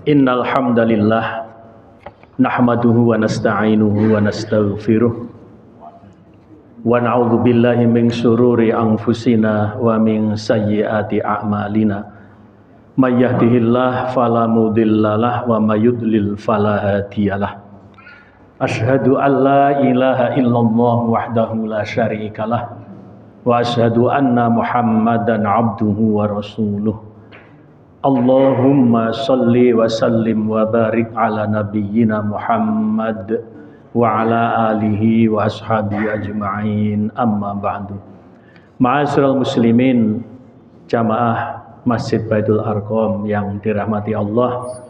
Innal hamdalillah nahmaduhu wa nasta'inuhu wa nastaghfiruh wa na'udzu billahi min syururi anfusina wa min sayyiati a'malina may yahdihillahu fala mudhillalah wa may yudlil fala hadiyalah. Asyhadu an la ilaha illallah wahdahu la syarikalah wa asyhadu anna Muhammadan abduhu wa rasuluh. Allahumma sholli wa sallim wa barik ala nabiyyina Muhammad wa ala alihi wa ashabihi ajma'in, amma ba'du. Ma'asyiral muslimin, jamaah Masjid Baitul Arqam yang dirahmati Allah,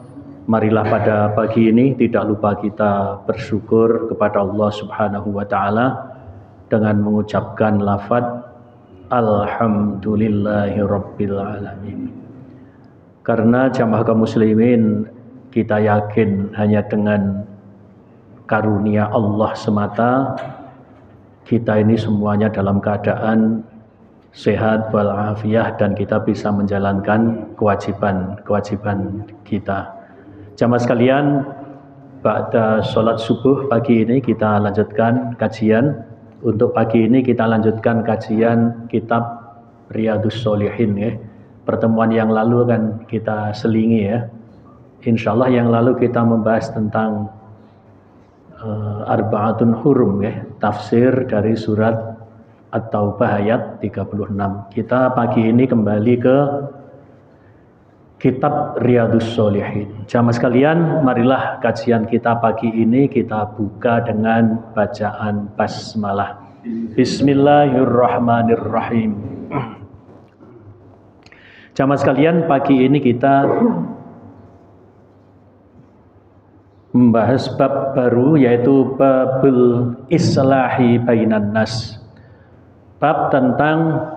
marilah pada pagi ini tidak lupa kita bersyukur kepada Allah Subhanahu wa taala dengan mengucapkan lafaz alhamdulillahi rabbil alamin. Karena jamaah kaum muslimin, kita yakin hanya dengan karunia Allah semata kita ini semuanya dalam keadaan sehat walafiat dan kita bisa menjalankan kewajiban kita. Jamaah sekalian, pada sholat subuh pagi ini kita lanjutkan kajian. Untuk pagi ini kita lanjutkan kajian kitab Riyadhus Shalihin ya. Pertemuan yang lalu kan kita selingi ya. Insyaallah yang lalu kita membahas tentang Arba'atun Hurum ya, tafsir dari surat At-Taubah ayat 36. Kita pagi ini kembali ke kitab Riyadhus Shalihin. Jamaah sekalian, marilah kajian kita pagi ini kita buka dengan bacaan basmalah. Bismillahirrahmanirrahim. Jamaah sekalian, pagi ini kita membahas bab baru, yaitu babul islahi bainan nas. Bab tentang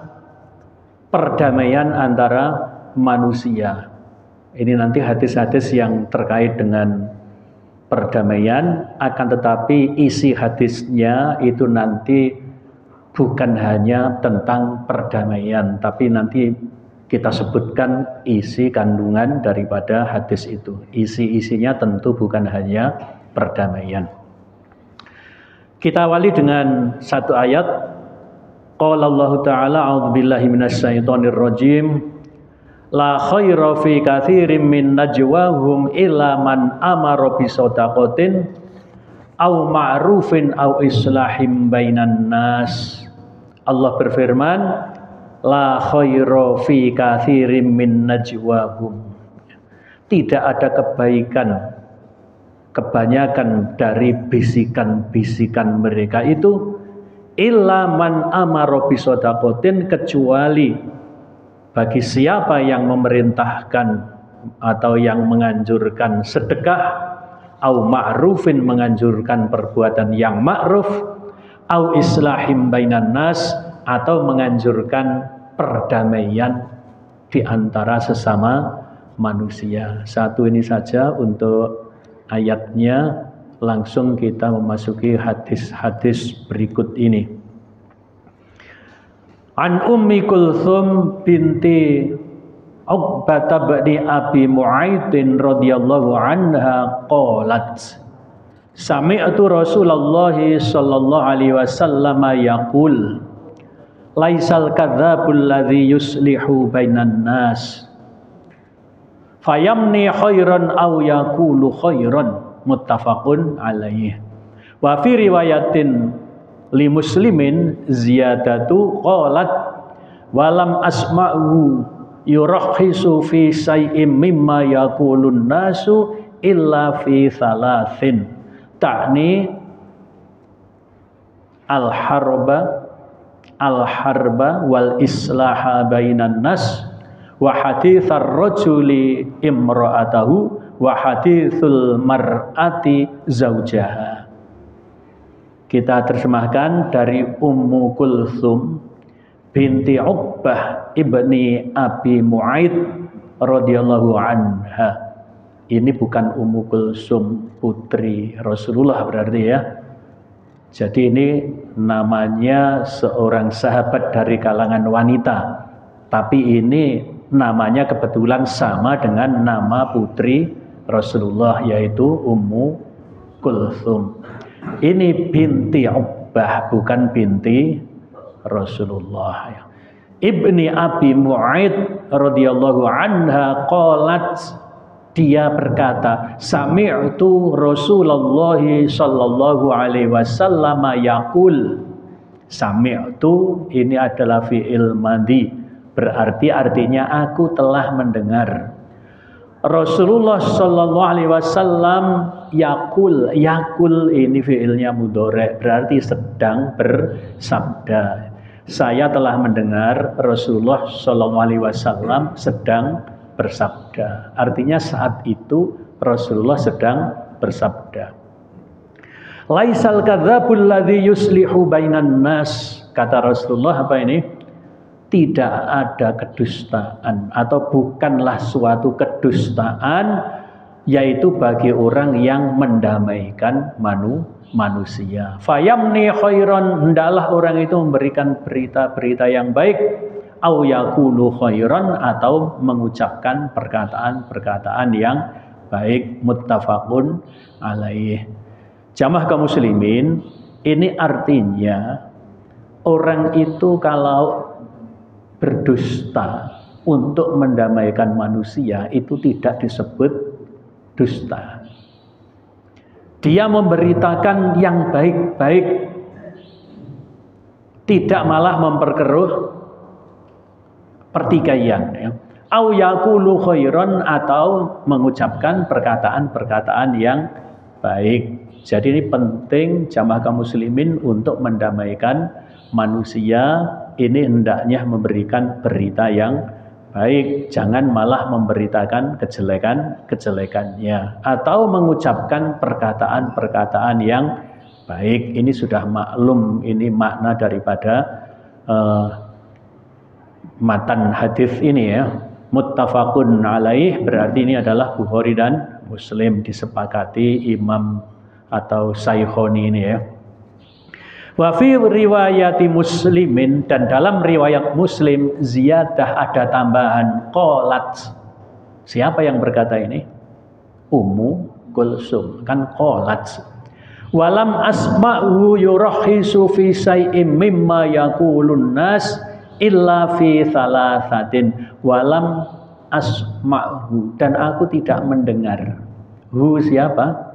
perdamaian antara manusia. Ini nanti hadis-hadis yang terkait dengan perdamaian, akan tetapi isi hadisnya itu nanti bukan hanya tentang perdamaian, tapi nanti kita sebutkan isi kandungan daripada hadis itu. Isi-isinya tentu bukan hanya perdamaian. Kita awali dengan satu ayat. Qala Allah Ta'ala, a'udzubillahi minasyaitonir rajim. La khaira fi katsirin min najwahum illa man amara bi shadaqatin aw ma'rufin aw islahim bainan nas. Allah berfirman, la khaira fi katsirin min najwahum. Tidak ada kebanyakan dari bisikan-bisikan mereka itu illa man amara bi shadaqatin, kecuali bagi siapa yang memerintahkan atau yang menganjurkan sedekah, au ma'rufin, menganjurkan perbuatan yang ma'ruf, au islahim bainan nas, atau menganjurkan perdamaian di antara sesama manusia. Satu ini saja untuk ayatnya, langsung kita memasuki hadis-hadis berikut ini. An Ummi Kulthum binti Uqbah bin Abi Mu'ayth radhiyallahu anha qalat sami'tu Rasulullah sallallahu alaihi wasallam yaqul laisal kadzabul ladzi yuslihu bainan nas fayamni khairan aw yaqulu khairan, muttafaqun alaihi. Wa fi riwayatin li muslimin ziyadatu qalat walam asma'u yurakhisu fi syai'im mimma yaqulun nasu illa fi thalathin, ta'ni al-harba wal islaha bainan nas wa haditsar rajuli imra'atahu wa haditsul mar'ati zaujaha. Kita terjemahkan dari Ummu Kulthum binti Uqbah ibni Abi Mu'ayth radhiyallahu anha. Ini bukan Ummu Kulthum putri Rasulullah berarti ya. Jadi ini namanya seorang sahabat dari kalangan wanita Tapi ini namanya kebetulan sama dengan nama putri Rasulullah, yaitu Ummu Kulthum. Ini binti Uqbah, bukan binti Rasulullah. Ibni Abi Mu'aid radhiyallahu anha qalat, dia berkata, sami'tu Rasulullah sallallahu alaihi wasallam yaqul. Sami'tu ini adalah fi'il madhi, berarti artinya aku telah mendengar Rasulullah sallallahu alaihi wasallam yaqul. Yaqul ini fi'ilnya mudhari', berarti sedang bersabda. Saya telah mendengar Rasulullah sallallahu alaihi wasallam sedang bersabda. Artinya saat itu Rasulullah sedang bersabda. Laisal kadzabul ladzi yuslihu bainan nas. Kata Rasulullah apa ini? Tidak ada kedustaan atau bukanlah suatu kedustaan, yaitu bagi orang yang mendamaikan manusia. Fayamni khairan, hendaklah orang itu memberikan berita-berita yang baik, au yaqulu khairan, atau mengucapkan perkataan-perkataan yang baik. Muttafaqun alaih. Jamaah kaum muslimin, ini artinya orang itu kalau berdusta untuk mendamaikan manusia itu tidak disebut dusta. Dia memberitakan yang baik-baik, tidak malah memperkeruh pertikaian, ya. Au yaqulu khairan, atau mengucapkan perkataan-perkataan yang baik. Jadi ini penting jamaah kaum muslimin untuk mendamaikan manusia. Ini hendaknya memberikan berita yang baik, jangan malah memberitakan kejelekannya atau mengucapkan perkataan-perkataan yang baik. Ini sudah maklum, ini makna daripada matan hadis ini, ya. Muttafaqun alaih, berarti ini adalah Bukhari dan Muslim, disepakati imam atau Saikhoni ini, ya. Wa fi riwayati Muslimin, dan dalam riwayat Muslim ziyadah, ada tambahan qalat. Siapa yang berkata ini? Ummu Kulsum, kan qalat. Walam asma'hu yurahisu fi shay'in mimma yaqulun nas illa fi thalathatin. Walam asma'hu, dan aku tidak mendengar. Hu siapa?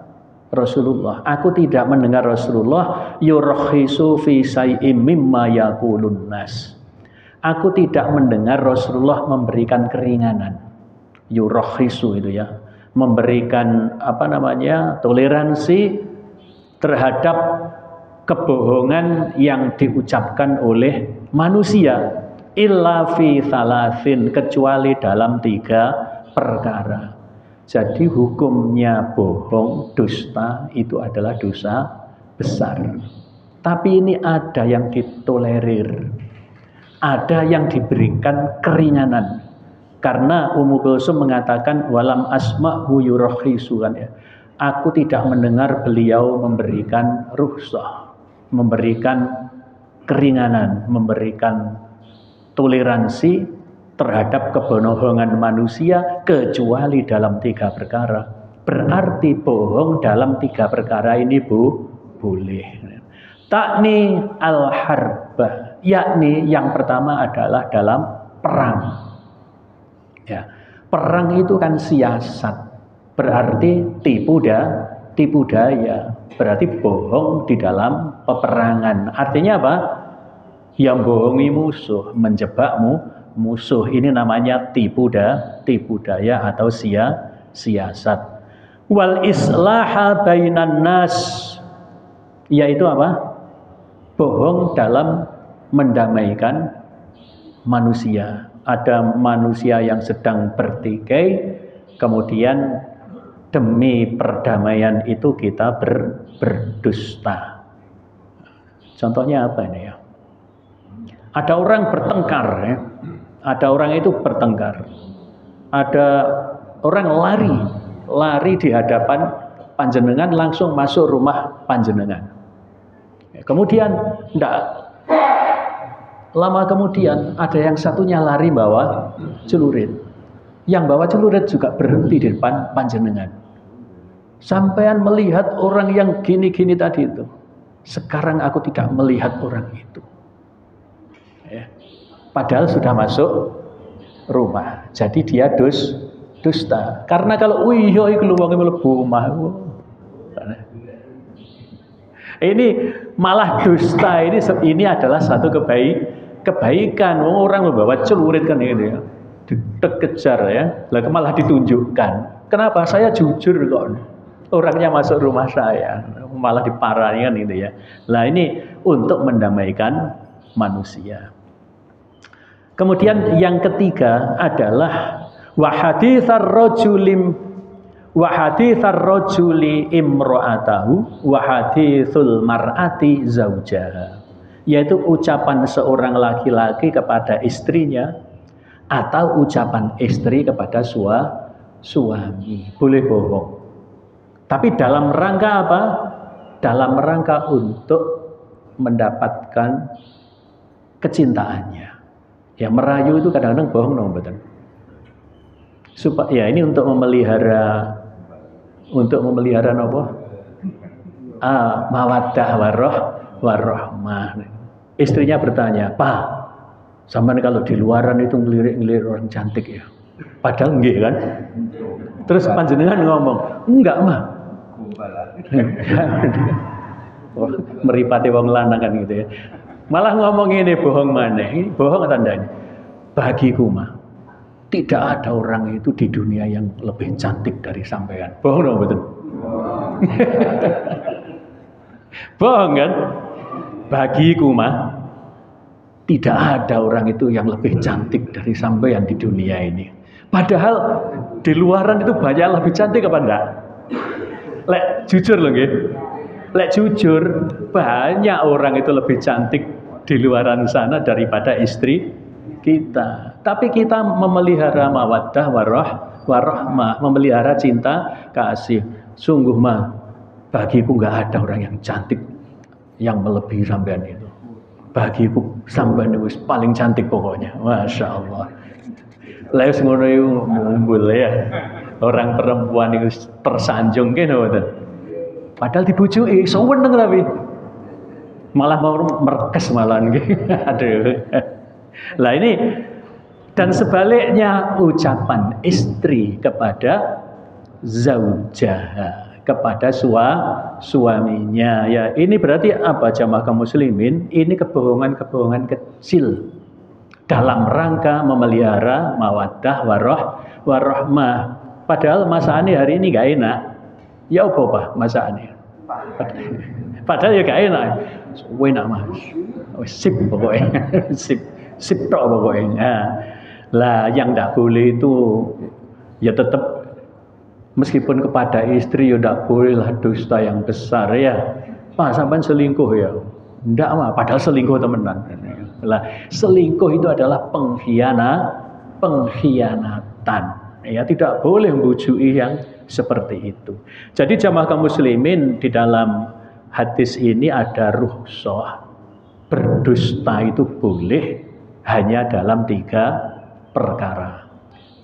Rasulullah. Aku tidak mendengar Rasulullah yurhisu fi shay'in mimma yaqulun nas. Aku tidak mendengar Rasulullah memberikan keringanan. Yurhisu itu, ya, memberikan toleransi terhadap kebohongan yang diucapkan oleh manusia, illa fi thalathin, kecuali dalam 3 perkara. Jadi hukumnya bohong, dusta itu adalah dosa besar. Tapi ini ada yang ditolerir, ada yang diberikan keringanan. Karena Ummu Kulsum mengatakan walam asma'hu yurhisu, kan, ya. Aku tidak mendengar beliau memberikan rukhsah, memberikan keringanan, memberikan toleransi terhadap kebohongan manusia kecuali dalam 3 perkara. Berarti bohong dalam 3 perkara ini boleh. Takni al-harbah, yakni yang pertama adalah dalam perang. Ya, perang itu kan siasat, berarti tipu daya, berarti bohong di dalam peperangan. Artinya apa? Yang bohongi musuh, menjebakmu musuh, ini namanya tipu daya atau siasat. Wal islaha bainan nas, yaitu apa? Bohong dalam mendamaikan manusia. Ada manusia yang sedang bertikai, kemudian demi perdamaian itu kita berdusta. Contohnya apa ini, ya? Ada orang bertengkar, ya. Ada orang itu bertengkar. Ada orang lari di hadapan panjenengan, langsung masuk rumah panjenengan. Kemudian Lama kemudian ada yang satunya lari bawa celurit. Yang bawa celurit juga berhenti di depan panjenengan. Sampean melihat orang yang gini-gini tadi itu. Sekarang aku tidak melihat orang itu. Ya. Padahal sudah masuk rumah. Jadi dia dusta. Karena kalau iya iku luwange mlebu omah. Ini malah dusta ini adalah satu kebaikan. Orang membawa celurit kan gitu ya. Dikejar ya. Lah malah ditunjukkan. Kenapa? Saya jujur kok. Orangnya masuk rumah saya, malah diparahi kan gitu ya. Lah ini untuk mendamaikan manusia. Kemudian yang ketiga adalah wa haditsar rajuli imra'atahu wa haditsul mar'ati zaujaha. Yaitu ucapan seorang laki-laki kepada istrinya atau ucapan istri kepada suami. Boleh bohong. Tapi dalam rangka apa? Dalam rangka untuk mendapatkan kecintaannya. Ya merayu itu kadang-kadang bohong dong, betul. Supaya ya ini untuk memelihara apa? Mawaddah warahmah. Istrinya bertanya, "Pak, sampean kalau di luaran itu ngelirik-ngelirik orang cantik ya?" Padahal enggak kan? Terus panjenengan ngomong, "Enggak, mah." Meripati wong lanang kan gitu ya. Malah ngomong ini bohong maneh. Ini bohong tandanya. Bagiku mah tidak ada orang itu di dunia yang lebih cantik dari sampean. Bohong dong betul. Bohong kan? Bagiku mah tidak ada orang itu yang lebih cantik dari sampean di dunia ini. Padahal di luaran itu banyak lebih cantik apa enggak? Lek jujur loh nggih. Lek jujur banyak orang itu lebih cantik di luaran sana daripada istri kita. Tapi kita memelihara mawaddah warahmah, memelihara cinta kasih. Sungguh mah bagiku enggak ada orang yang cantik yang melebihi sampean itu. Bagiku sampean itu paling cantik pokoknya. Masya Allah. Lah ngono iku mumbul ya. Orang perempuan itu tersanjung kene mboten. Padahal dibujuki, seneng tapi malah mau merkes malahan gitu. Aduh. Lah ini dan sebaliknya ucapan istri kepada zaujaha, kepada suaminya. Ya, ini berarti apa jamaah kaum muslimin? Ini kebohongan-kebohongan kecil dalam rangka memelihara mawaddah warahmah. Padahal masakannya hari ini gak enak. Ya apa Pak masakannya? Padahal ya gak enak. Enak Mas. Sip pokoknya. Sip tok pokoknya. Lah yang tidak boleh itu ya tetap meskipun kepada istri ya tidak boleh lah dusta yang besar ya. Pak sampean selingkuh ya. Enggak mah, padahal selingkuh temenan. Lah selingkuh itu adalah pengkhianatan. Ya tidak boleh membujuki yang seperti itu. Jadi jamaah kaum muslimin di dalam hadis ini ada rukhsah. Berdusta itu boleh hanya dalam 3 perkara.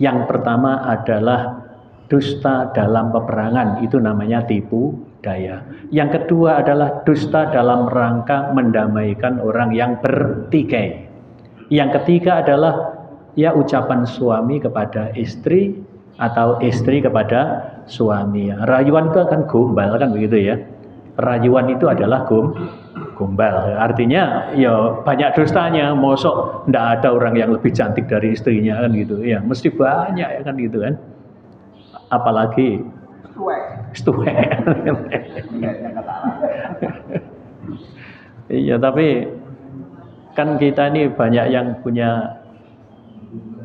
Yang pertama adalah dusta dalam peperangan, itu namanya tipu daya. Yang kedua adalah dusta dalam rangka mendamaikan orang yang bertikai. Yang ketiga adalah ya ucapan suami kepada istri atau istri kepada suami. Rayuan itu akan gombal kan begitu ya. Rayuan itu adalah gombal. Artinya ya banyak dustanya. Mosok ndak ada orang yang lebih cantik dari istrinya kan gitu. Ya mesti banyak ya kan gitu kan. Apalagi stuwek. Iya tapi kan kita ini banyak yang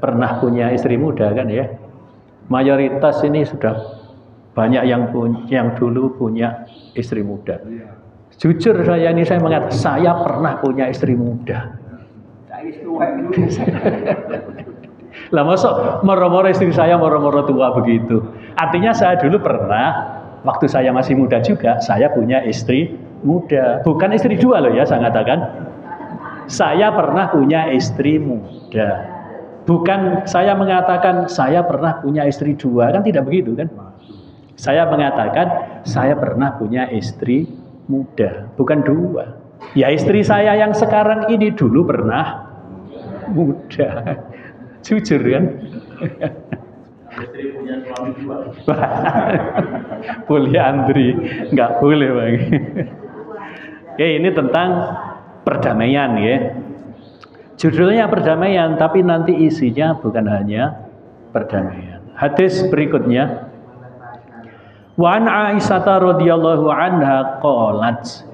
pernah punya istri muda kan ya. Mayoritas ini sudah banyak yang dulu punya istri muda. Jujur saya mengatakan saya pernah punya istri muda. Lah masuk moro-moro istri saya moro-moro tua begitu. Artinya saya dulu pernah waktu saya masih muda juga saya punya istri muda. Bukan istri dua loh ya saya katakan. Saya pernah punya istri muda. Bukan saya mengatakan saya pernah punya istri dua, kan tidak begitu kan? Saya mengatakan saya pernah punya istri muda, bukan dua. Ya istri saya yang sekarang ini dulu pernah muda. Jujur kan? Istri punya suami dua. Boleh Andri, nggak boleh Bang. Oke, ini tentang perdamaian ya. Judulnya perdamaian, tapi nanti isinya bukan hanya perdamaian. Hadis berikutnya, wa an Aisyah radhiyallahu anha qalat,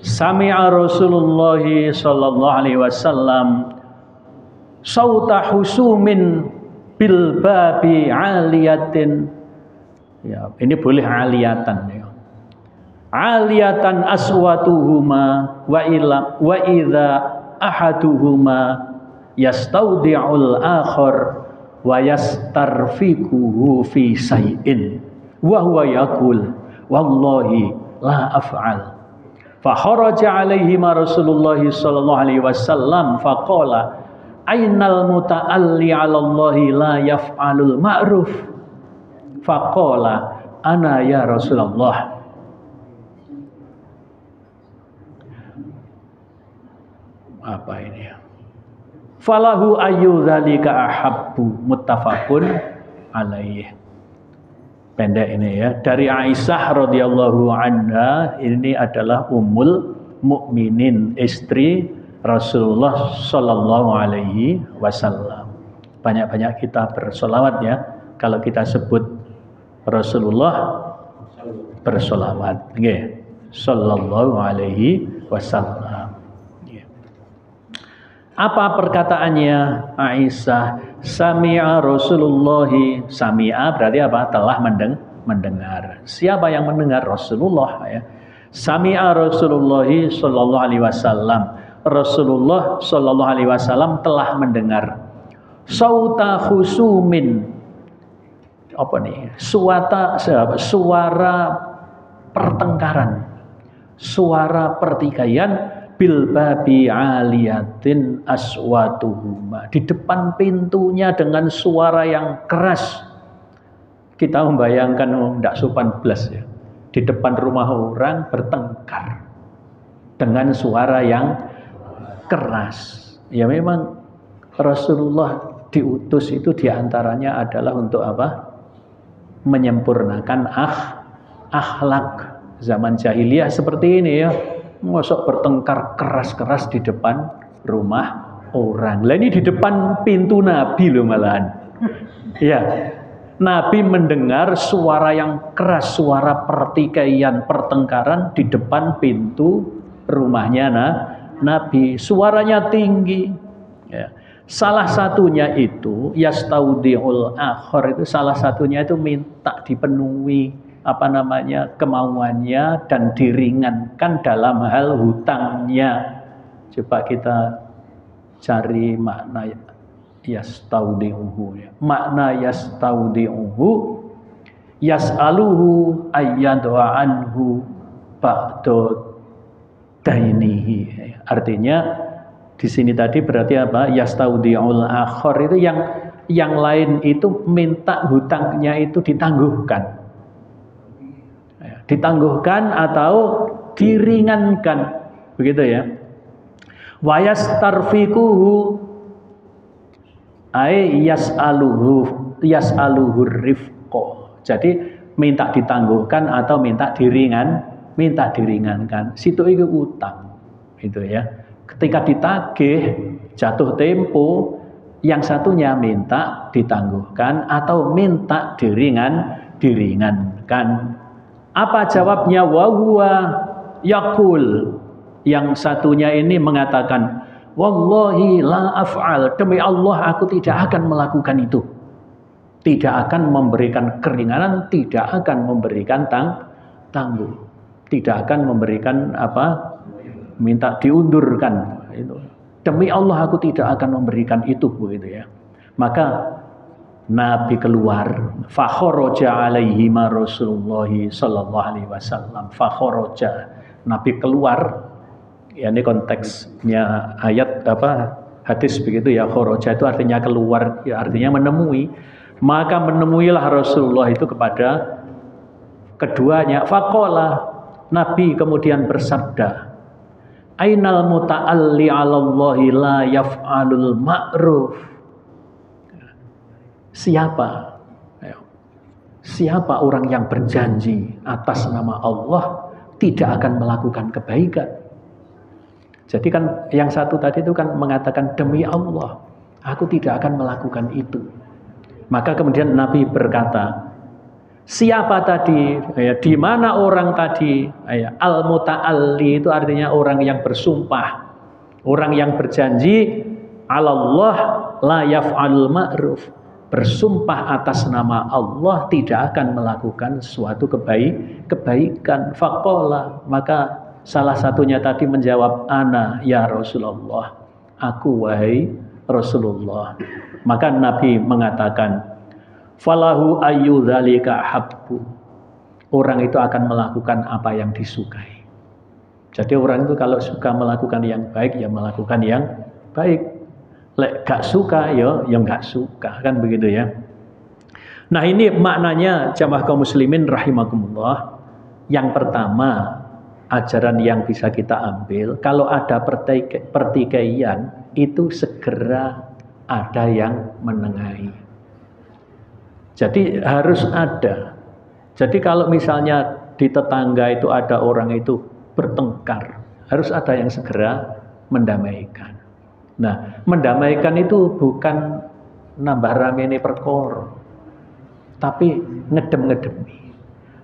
sami'a Rasulullah sallallahu alaihi wasallam sauta husumin bil babi aliyatin. Ya, ini boleh aliyatan ya. Aliyatan aswatuhuma wa idza ahaduhuma yastaudi'ul akhar wa yastarfikuhu fi say'in wa huwa yaqul wallahi la af'al. Fa kharaja alaihi Rasulullah sallallahu alaihi wasallam faqala ainal muta'alli 'ala Allahi la yaf'alul ma'ruf. Faqala ana ya Rasulullah. Apa ini ya? Falahu ayyu dzalika ahabbu, muttafaqun alaih. Pendek ini ya. Dari Aisyah radhiyallahu anha, ini adalah ummul mukminin, istri Rasulullah sallallahu alaihi wasallam. Banyak-banyak kita bersolawat ya. Kalau kita sebut Rasulullah bersolawat, nggih. Sallallahu alaihi wasallam. Apa perkataannya Aisyah? Sami'a Rasulullah. Sami'a berarti apa? Telah mendengar. Siapa yang mendengar? Rasulullah ya. Sami'a Rasulullah sallallahu alaihi wasallam. Rasulullah sallallahu alaihi wasallam telah mendengar sauta khusumin. Apa nih? Suara pertengkaran. Suara pertikaian bil babi aliyatin aswatuhuma, di depan pintunya dengan suara yang keras. Kita membayangkan tidak sopan belas ya, di depan rumah orang bertengkar dengan suara yang keras. Ya memang Rasulullah diutus itu diantaranya adalah untuk apa? Menyempurnakan akhlak. Zaman jahiliyah seperti ini ya. Mosok bertengkar keras-keras di depan rumah orang. Lah ini di depan pintu Nabi loh malahan. Ya. Nabi mendengar suara yang keras, suara pertikaian, pertengkaran di depan pintu rumahnya Nabi. Suaranya tinggi. Ya. Salah satunya itu yastaudiul akhar, itu salah satunya itu minta dipenuhi kemauannya dan diringankan dalam hal hutangnya. Coba kita cari makna yastaudiuhu ya. Makna yastaudiuhu yas'aluhu ayyadwa anhu ba'da dainihi. Artinya di sini tadi berarti apa? Yastaudiul akhar itu yang lain itu minta hutangnya itu ditangguhkan. Ditangguhkan atau diringankan, begitu ya. Wa yastarfikuhu ay yas'aluhu rifqa. Jadi minta ditangguhkan atau minta diringankan. Situ itu utang, itu ya. Ketika ditagih jatuh tempo, yang satunya minta ditangguhkan atau minta diringankan. Apa jawabnya? Wa huwa yaqul. Yang satunya ini mengatakan, wallahi la af'al, demi Allah aku tidak akan melakukan itu. Tidak akan memberikan keringanan, tidak akan memberikan tangguh. Tidak akan memberikan minta diundurkan itu. Demi Allah aku tidak akan memberikan itu, begitu ya. Maka Nabi keluar, fakhoroja alaihi Rasulullah sallallahu alaihi wasallam. Fakhoroja, Nabi keluar Ya ini konteksnya ayat hadis begitu ya, khoroja itu artinya keluar, ya artinya menemui. Maka menemuilah Rasulullah itu kepada keduanya. Faqala, Nabi kemudian bersabda, Ainal muta'alli 'alallahi la yaf'alul ma'ruf. Siapa orang yang berjanji atas nama Allah tidak akan melakukan kebaikan. Jadi kan yang satu tadi itu kan mengatakan demi Allah, aku tidak akan melakukan itu. Maka kemudian Nabi berkata, siapa tadi? Ya, di mana orang tadi? Ya, al-muta'alli itu artinya orang yang bersumpah, orang yang berjanji, Allah la yaf'alul ma'ruf, bersumpah atas nama Allah tidak akan melakukan suatu kebaikan. Faqala, maka salah satunya tadi menjawab, ana ya Rasulullah, aku wahai Rasulullah. Maka Nabi mengatakan, falahu ayyudzalika habbu, orang itu akan melakukan apa yang disukai. Jadi orang itu kalau suka melakukan yang baik, ya melakukan yang baik. Lek gak suka, ya gak suka, kan begitu ya. Nah ini maknanya jamaah kaum muslimin rahimakumullah. Yang pertama, ajaran yang bisa kita ambil, kalau ada pertikaian itu segera ada yang menengahi. Jadi harus ada. Jadi kalau misalnya di tetangga itu ada orang itu bertengkar, harus ada yang segera mendamaikan. Nah, mendamaikan itu bukan nambah ramene perkara, tapi ngedem-ngedemi.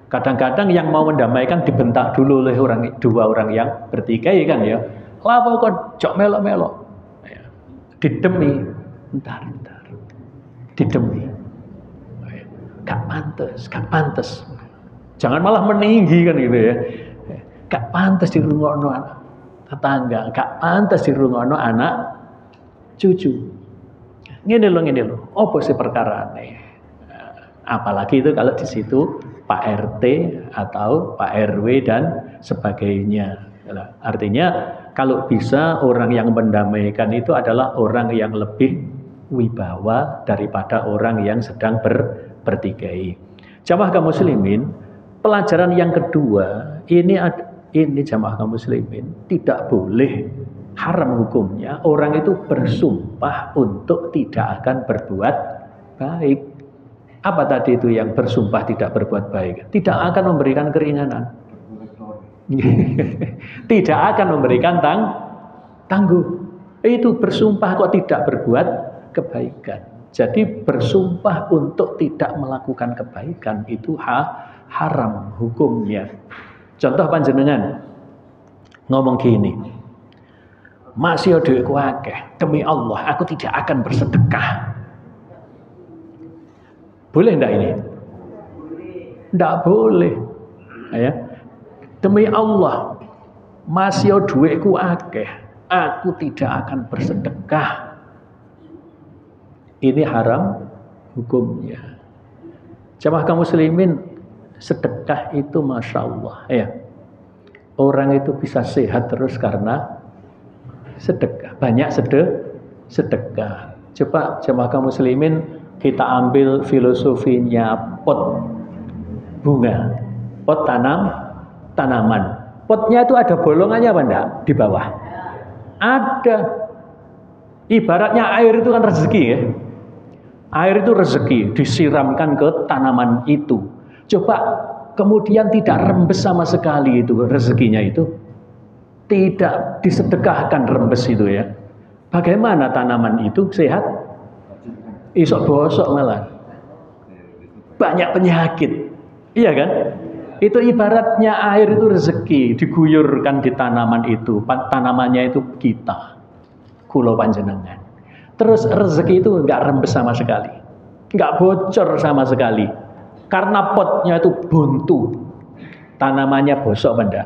Kadang-kadang yang mau mendamaikan dibentak dulu oleh dua orang yang bertikai kan ya. Lapo kok jok melok-melok. Ya. Didemi, bentar. Didemi. Gak pantas. Jangan malah meninggi kan gitu ya. Gak pantas dirungokno anak tetangga, gak pantas dirungokno anak cucu. Ngene lho. Apa sih perkarane? Apalagi itu kalau di situ Pak RT atau Pak RW dan sebagainya. Artinya kalau bisa orang yang mendamaikan itu adalah orang yang lebih wibawa daripada orang yang sedang bertikai. Jamaah kaum muslimin, pelajaran yang kedua ini jamaah kaum muslimin tidak boleh, haram hukumnya orang itu bersumpah untuk tidak akan berbuat baik. Apa tadi itu yang bersumpah tidak berbuat baik? Tidak akan memberikan keringanan. Tidak akan memberikan tangguh. Itu bersumpah kok tidak berbuat kebaikan. Jadi bersumpah untuk tidak melakukan kebaikan itu haram hukumnya. Contoh panjenengan ngomong gini, masih dhuwitku akeh, demi Allah aku tidak akan bersedekah. Boleh enggak ini? Enggak boleh. Ya. Demi Allah, masih dhuwitku akeh, aku tidak akan bersedekah. Ini haram hukumnya. Jamaah kaum muslimin, sedekah itu masya Allah ya. Orang itu bisa sehat terus karena sedekah. Banyak sedekah. Coba jamaah kaum muslimin kita ambil filosofinya pot bunga, pot tanaman. Potnya itu ada bolongannya apa enggak di bawah? Ada. Ibaratnya air itu kan rezeki ya. Air itu rezeki, disiramkan ke tanaman itu. Coba kemudian tidak rembes sama sekali itu rezekinya itu. Tidak disedekahkan rembes itu ya. Bagaimana tanaman itu sehat? Isok bosok malah. Banyak penyakit. Iya kan? Itu ibaratnya air itu rezeki, diguyurkan di tanaman itu. Tanamannya itu kita. Kula panjenengan. Terus rezeki itu enggak rembes sama sekali. Enggak bocor sama sekali. Karena potnya itu buntu. Tanamannya bosok benda.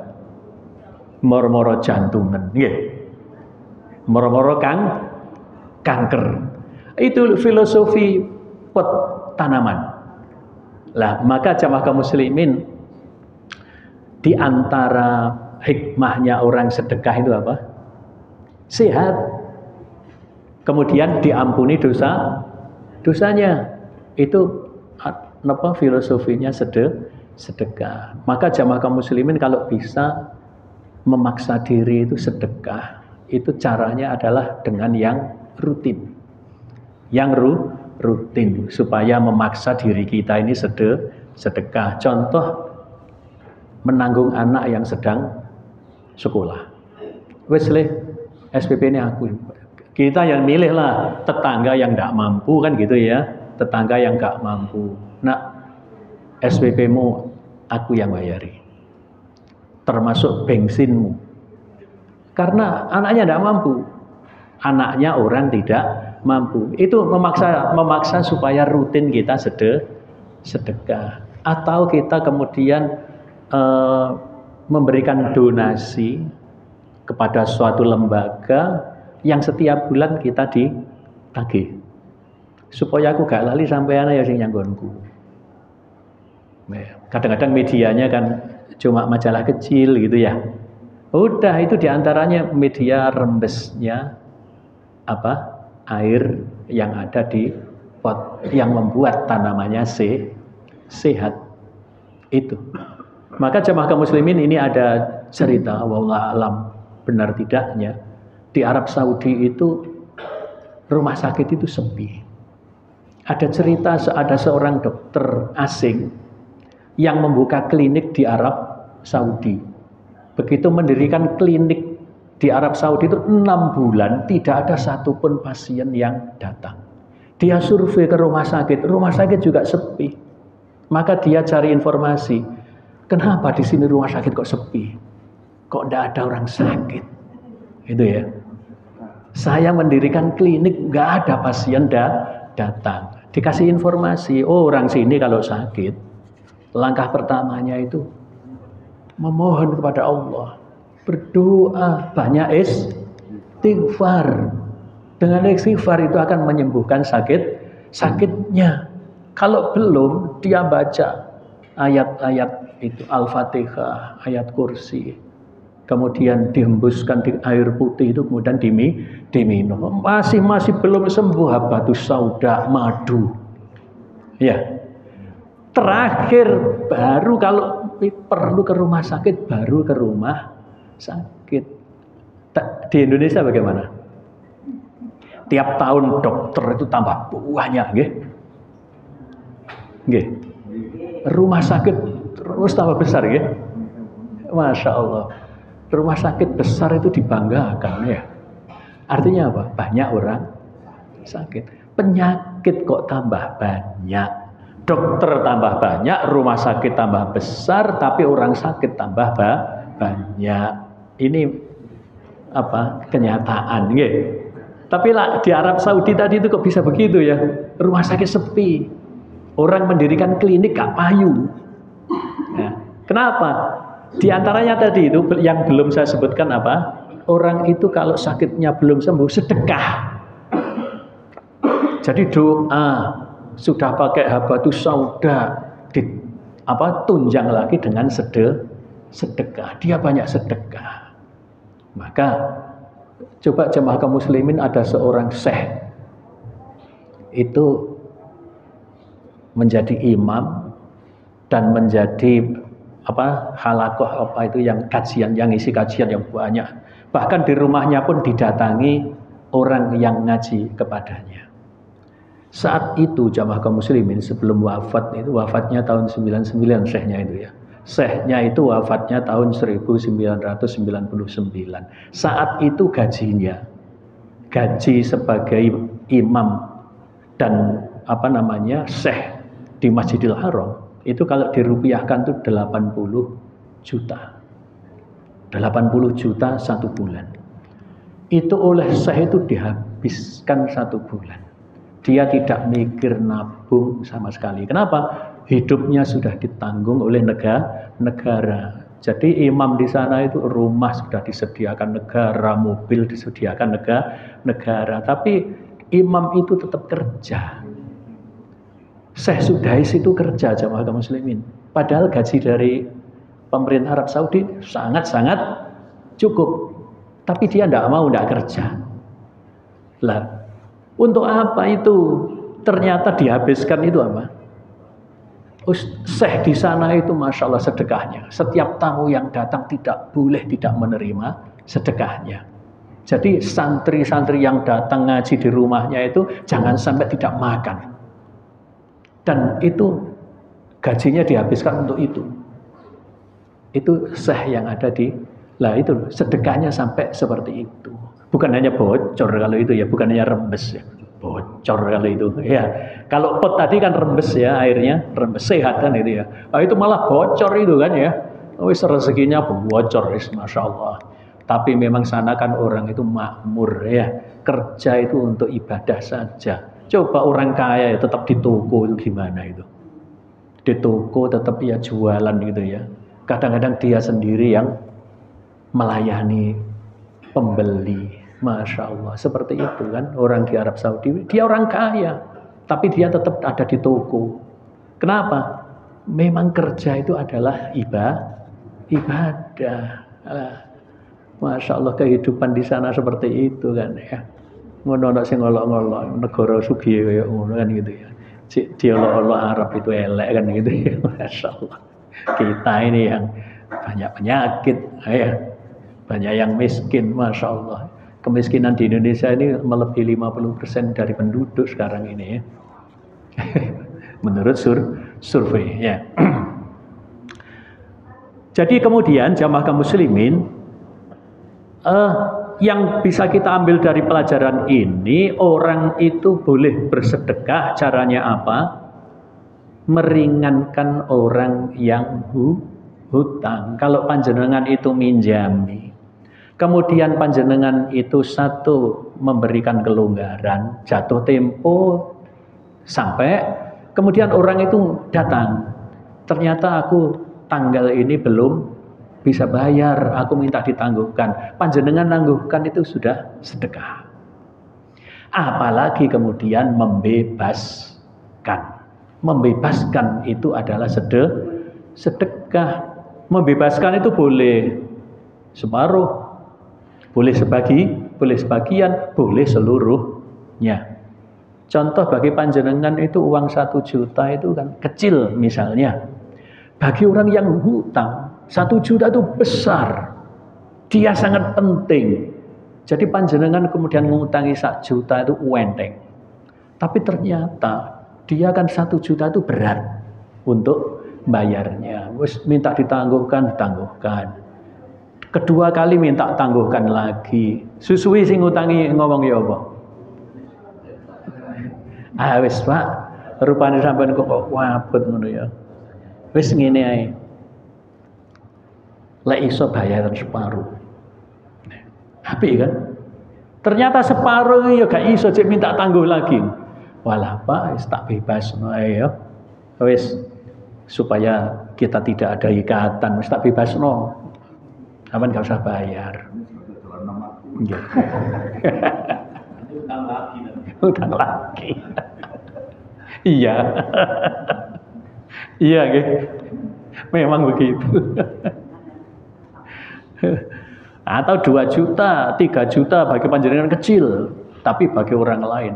Moro-moro jantungan. Nggih. Moro-moro kanker. Itu filosofi pot tanaman. Lah, maka jamaah kaum muslimin di antara hikmahnya orang sedekah itu apa? Sehat. Kemudian diampuni dosanya. Itu apa filosofinya sedekah. Maka jamaah kaum muslimin kalau bisa memaksa diri itu sedekah, itu caranya adalah dengan yang rutin. Yang rutin supaya memaksa diri kita ini sedekah. Contoh menanggung anak yang sedang sekolah. Wes le SPP ini aku. Kita yang milih lah tetangga yang tidak mampu kan gitu ya. Tetangga yang nggak mampu. Nah, SPP-mu aku yang bayari. Termasuk bensinmu. Karena anaknya tidak mampu. Anaknya orang tidak mampu. Itu memaksa supaya rutin kita sedekah. Atau kita kemudian memberikan donasi kepada suatu lembaga yang setiap bulan kita ditagih. Supaya aku gak lali sampai anak ya sing nyanggonku. Kadang-kadang medianya kan cuma majalah kecil gitu ya. Udah itu diantaranya media rembesnya apa air yang ada di pot yang membuat tanamannya sehat itu. Maka jamaah kaum muslimin ini ada cerita wallahu alam benar tidaknya di Arab Saudi itu rumah sakit itu sepi. Ada cerita ada seorang dokter asing yang membuka klinik di Arab Saudi. Begitu mendirikan klinik di Arab Saudi itu 6 bulan tidak ada satupun pasien yang datang. Dia survei ke rumah sakit juga sepi. Maka dia cari informasi, kenapa di sini rumah sakit kok sepi? Kok tidak ada orang sakit? Itu ya. Saya mendirikan klinik nggak ada pasien datang. Dikasih informasi, oh orang sini kalau sakit, langkah pertamanya itu memohon kepada Allah, berdoa, banyak istighfar. Dengan istighfar itu akan menyembuhkan sakitnya. Kalau belum, dia baca ayat-ayat itu Al-Fatihah, ayat kursi. Kemudian dihembuskan di air putih itu, kemudian diminum. Masih belum sembuh, habatus sauda, madu. Ya. Terakhir baru kalau perlu ke rumah sakit, baru ke rumah sakit. Di Indonesia bagaimana? Tiap tahun dokter itu tambah banyak, nggih. Nggih. Rumah sakit terus tambah besar, nggih. Masya Allah. Rumah sakit besar itu dibanggakan ya. Artinya apa? Banyak orang sakit. Penyakit kok tambah banyak. Dokter tambah banyak, rumah sakit tambah besar, tapi orang sakit tambah banyak. Ini apa? Kenyataan, nggih. Tapi di Arab Saudi tadi itu kok bisa begitu ya? Rumah sakit sepi. Orang mendirikan klinik gak payu. Ya. Kenapa? Di antaranya tadi itu yang belum saya sebutkan apa? Orang itu kalau sakitnya belum sembuh sedekah. Jadi doa sudah pakai habatus sauda tunjang lagi dengan sedekah. Dia banyak sedekah. Maka coba jemaah kaum muslimin ada seorang syekh itu menjadi imam dan menjadi halakoh itu yang kajian, yang isi kajian yang banyak. Bahkan di rumahnya pun didatangi orang yang ngaji kepadanya. Saat itu jamaah kaum muslimin sebelum wafat itu, wafatnya tahun 99 syekhnya itu ya. Syekhnya itu wafatnya tahun 1999. Saat itu gaji sebagai imam dan syekh di Masjidil Haram itu kalau dirupiahkan itu 80 juta. 80 juta satu bulan. Itu oleh syekh itu dihabiskan satu bulan. Dia tidak mikir nabung sama sekali. Kenapa? Hidupnya sudah ditanggung oleh negara. Jadi imam di sana itu rumah sudah disediakan negara, mobil disediakan negara. Tapi imam itu tetap kerja. Syekh Sudais itu kerja jamaah kaum muslimin. Padahal gaji dari Pemerintah Arab Saudi sangat-sangat cukup. Tapi dia tidak mau, tidak kerja. Lah, untuk apa itu? Ternyata dihabiskan itu apa? Syekh di sana itu Masya Allah sedekahnya. Setiap tamu yang datang tidak boleh tidak menerima sedekahnya. Jadi santri-santri yang datang ngaji di rumahnya itu jangan sampai tidak makan. Dan itu gajinya dihabiskan untuk itu. Itu syekh yang ada di, lah itu sedekahnya sampai seperti itu. Bukan hanya bocor kalau itu ya, bukan hanya rembes ya. Bocor kalau itu ya. Kalau pot tadi kan rembes ya airnya, rembes sehat kan itu ya. Nah, itu malah bocor itu kan ya. Wis rezekinya bocor, Masya Allah. Tapi memang sana kan orang itu makmur ya. Kerja itu untuk ibadah saja. Coba orang kaya ya tetap di toko itu gimana itu. Di toko tetap ya jualan gitu ya. Kadang-kadang dia sendiri yang melayani pembeli. Masya Allah, seperti itu kan orang di Arab Saudi. Dia orang kaya, tapi dia tetap ada di toko. Kenapa? Memang kerja itu adalah ibadah. Masya Allah, kehidupan di sana seperti itu kan ya. Ngono sing ngolok-ngolok negara sugih kayak ngono kan gitu ya. Diolok-olok Arab itu elek kan gitu ya. Masya Allah. Kita ini yang banyak penyakit ya. Banyak yang miskin, Masya Allah. Kemiskinan di Indonesia ini melebihi 50% dari penduduk sekarang ini ya. Menurut survei ya. Jadi kemudian jamaah kaum muslimin, yang bisa kita ambil dari pelajaran ini, orang itu boleh bersedekah. Caranya apa? Meringankan orang yang hutang. Kalau panjenengan itu minjami, kemudian panjenengan itu satu memberikan kelonggaran, jatuh tempo sampai kemudian orang itu datang. Ternyata aku tanggal ini belum bisa bayar, aku minta ditangguhkan. Panjenengan tangguhkan itu sudah sedekah. Apalagi kemudian membebaskan. Membebaskan itu adalah sedekah. Membebaskan itu boleh separuh, boleh sebagian, boleh seluruhnya. Contoh bagi panjenengan itu uang 1 juta itu kan kecil misalnya. Bagi orang yang hutang 1 juta itu besar. Dia sangat penting. Jadi panjenengan kemudian mengutangi 1 juta itu enteng. Tapi ternyata dia kan 1 juta itu berat untuk bayarnya. Wis minta ditangguhkan. Kedua kali minta tangguhkan lagi. Susui sing ngutangi ngomong ya apa? Wis Pak, rupane sampean kok wabut ngono ya. Wis ngene ae. Lek iso bayaran separuh. Apik kan? Ternyata separuh ya gak iso cek minta tangguh lagi. Walah Pak, wis tak bebasno ae ya. Wis supaya kita tidak ada ikatan, wis tak bebasno. Sampeyan gak usah bayar. Iya. Utang lagi. Iya. Iya, memang begitu. Atau 2 juta, 3 juta bagi panjenengan kecil, tapi bagi orang lain.